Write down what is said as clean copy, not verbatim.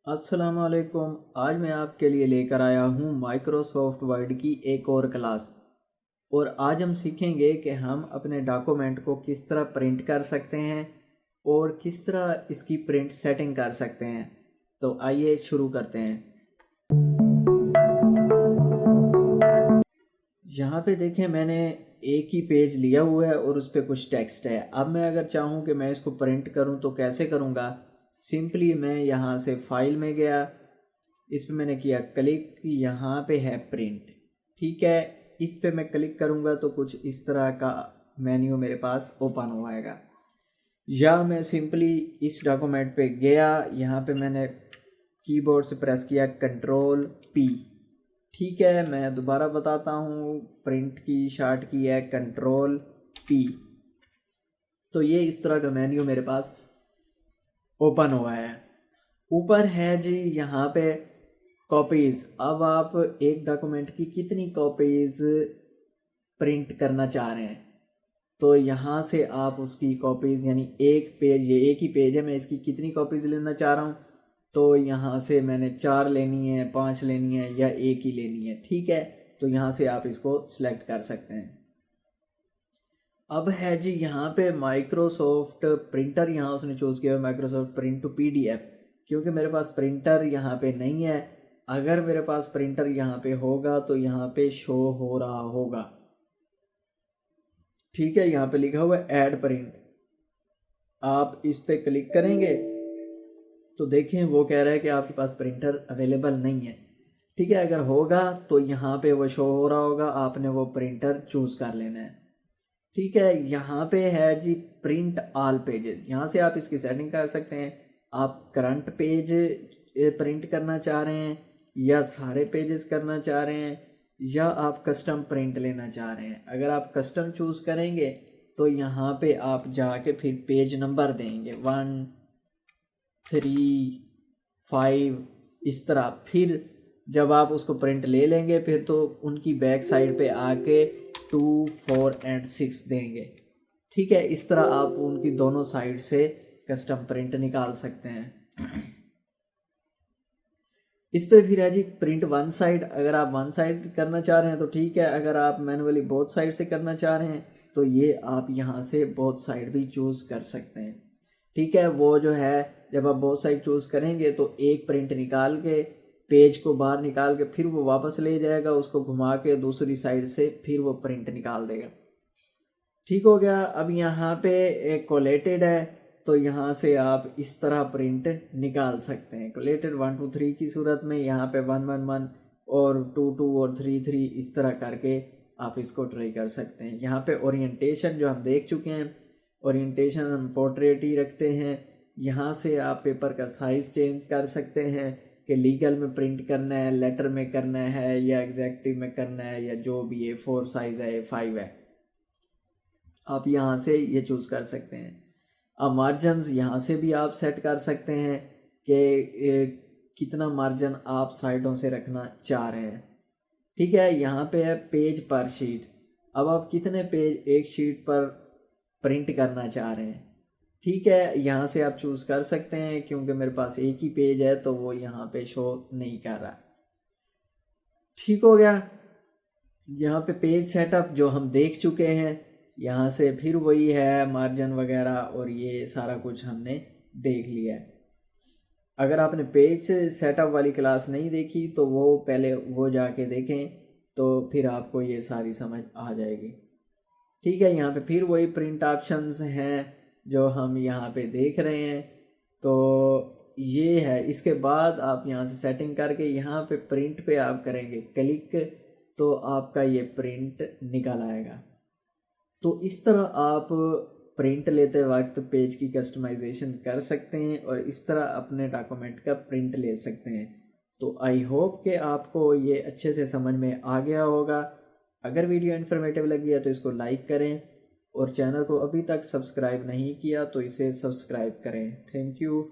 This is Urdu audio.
السلام علیکم۔ آج میں آپ کے لیے لے کر آیا ہوں مائکروسافٹ ورڈ کی ایک اور کلاس، اور آج ہم سیکھیں گے کہ ہم اپنے ڈاکومنٹ کو کس طرح پرنٹ کر سکتے ہیں اور کس طرح اس کی پرنٹ سیٹنگ کر سکتے ہیں۔ تو آئیے شروع کرتے ہیں۔ یہاں پہ دیکھیں، میں نے ایک ہی پیج لیا ہوا ہے اور اس پہ کچھ ٹیکسٹ ہے۔ اب میں اگر چاہوں کہ میں اس کو پرنٹ کروں تو کیسے کروں گا؟ سمپلی میں یہاں سے فائل میں گیا، اس پہ میں نے کیا کلک، یہاں پہ ہے پرنٹ، ٹھیک ہے۔ اس پہ میں کلک کروں گا تو کچھ اس طرح کا مینیو میرے پاس اوپن ہو آئے گا، یا میں سمپلی اس ڈاکومنٹ پہ گیا، یہاں پہ میں نے کی بورڈ سے پریس کیا کنٹرول پی، ٹھیک ہے۔ میں دوبارہ بتاتا ہوں، پرنٹ کی شارٹ کی ہے کنٹرول پی۔ تو یہ اس طرح کا مینیو میرے پاس اوپن ہوا ہے۔ اوپر ہے جی یہاں پہ کاپیز۔ اب آپ ایک ڈاکومنٹ کی کتنی کاپیز پرنٹ کرنا چاہ رہے ہیں، تو یہاں سے آپ اس کی کاپیز، یعنی ایک پیج، یہ ایک ہی پیج ہے، میں اس کی کتنی کاپیز لینا چاہ رہا ہوں، تو یہاں سے میں نے 4 لینی ہے، 5 لینی ہے، یا ایک ہی لینی ہے، ٹھیک ہے۔ تو یہاں سے آپ اس کو سلیکٹ کر سکتے ہیں۔ اب ہے جی یہاں پہ مائکروسافٹ پرنٹر، یہاں اس نے چوز کیا ہے مائکروسافٹ پرنٹ ٹو PDF، کیونکہ میرے پاس پرنٹر یہاں پہ نہیں ہے۔ اگر میرے پاس پرنٹر یہاں پہ ہوگا تو یہاں پہ شو ہو رہا ہوگا، ٹھیک ہے۔ یہاں پہ لکھا ہوا ہے ایڈ پرنٹ، آپ اس پہ کلک کریں گے تو دیکھیں وہ کہہ رہا ہے کہ آپ کے پاس پرنٹر اویلیبل نہیں ہے، ٹھیک ہے۔ اگر ہوگا تو یہاں پہ وہ شو ہو رہا ہوگا، آپ نے وہ پرنٹر چوز کر لینا ہے، ٹھیک ہے۔ یہاں پہ ہے جی پرنٹ آل پیجز، یہاں سے آپ اس کی سیٹنگ کر سکتے ہیں۔ آپ کرنٹ پیج پرنٹ کرنا چاہ رہے ہیں، یا سارے پیجز کرنا چاہ رہے ہیں، یا آپ کسٹم پرنٹ لینا چاہ رہے ہیں۔ اگر آپ کسٹم چوز کریں گے تو یہاں پہ آپ جا کے پھر پیج نمبر دیں گے 1 3 5 اس طرح۔ پھر جب آپ اس کو پرنٹ لے لیں گے پھر تو ان کی بیک سائڈ پہ آ کے 2 4 اینڈ 6 دیں گے، ٹھیک ہے۔ اس طرح آپ ان کی دونوں سائڈ سے کسٹم پرنٹ نکال سکتے ہیں۔ اس پہ پھر ہے جی پرنٹ ون سائڈ، اگر آپ ون سائڈ کرنا چاہ رہے ہیں تو ٹھیک ہے۔ اگر آپ مینولی بوتھ سائڈ سے کرنا چاہ رہے ہیں تو یہ آپ یہاں سے بوتھ سائڈ بھی چوز کر سکتے ہیں، ٹھیک ہے۔ وہ جو ہے جب آپ بوتھ سائڈ چوز کریں گے تو ایک پرنٹ نکال کے پیج کو باہر نکال کے پھر وہ واپس لے جائے گا، اس کو گھما کے دوسری سائڈ سے پھر وہ پرنٹ نکال دے گا، ٹھیک ہو گیا۔ اب یہاں پہ ایک کولیٹڈ ہے تو یہاں سے آپ اس طرح پرنٹ نکال سکتے ہیں۔ کولیٹڈ 1 2 3 کی صورت میں یہاں پہ 1 1 1 اور 2 2 اور 3 3 اس طرح کر کے آپ اس کو ٹرائی کر سکتے ہیں۔ یہاں پہ اورینٹیشن جو ہم دیکھ چکے ہیں، اورینٹیشن ہم پورٹریٹ ہی رکھتے ہیں۔ یہاں سے آپ پیپر کا سائز چینج کر سکتے ہیں کہ لیگل میں پرنٹ کرنا ہے، لیٹر میں کرنا ہے، یا ایگزیکٹو میں کرنا ہے، یا جو بھی A4 سائز ہے A5 ہے، آپ یہاں سے یہ چوز کر سکتے ہیں۔ اب مارجنز یہاں سے بھی آپ سیٹ کر سکتے ہیں کہ کتنا مارجن آپ سائڈوں سے رکھنا چاہ رہے ہیں، ٹھیک ہے۔ یہاں پہ ہے پیج پر شیٹ، اب آپ کتنے پیج ایک شیٹ پر پرنٹ کرنا چاہ رہے ہیں، ٹھیک ہے۔ یہاں سے آپ چوز کر سکتے ہیں، کیونکہ میرے پاس ایک ہی پیج ہے تو وہ یہاں پہ شو نہیں کر رہا، ٹھیک ہو گیا۔ یہاں پہ پیج سیٹ اپ جو ہم دیکھ چکے ہیں، یہاں سے پھر وہی ہے مارجن وغیرہ، اور یہ سارا کچھ ہم نے دیکھ لیا ہے۔ اگر آپ نے پیج سے سیٹ اپ والی کلاس نہیں دیکھی تو وہ پہلے وہ جا کے دیکھیں، تو پھر آپ کو یہ ساری سمجھ آ جائے گی، ٹھیک ہے۔ یہاں پہ پھر وہی پرنٹ آپشنز ہیں جو ہم یہاں پہ دیکھ رہے ہیں، تو یہ ہے۔ اس کے بعد آپ یہاں سے سیٹنگ کر کے یہاں پہ پرنٹ پہ آپ کریں گے کلک، تو آپ کا یہ پرنٹ نکل آئے گا۔ تو اس طرح آپ پرنٹ لیتے وقت پیج کی کسٹمائزیشن کر سکتے ہیں، اور اس طرح اپنے ڈاکومنٹ کا پرنٹ لے سکتے ہیں۔ تو آئی ہوپ کہ آپ کو یہ اچھے سے سمجھ میں آ گیا ہوگا۔ اگر ویڈیو انفارمیٹیو لگی ہے تو اس کو لائک کریں، اور چینل کو ابھی تک سبسکرائب نہیں کیا تو اسے سبسکرائب کریں۔ Thank you.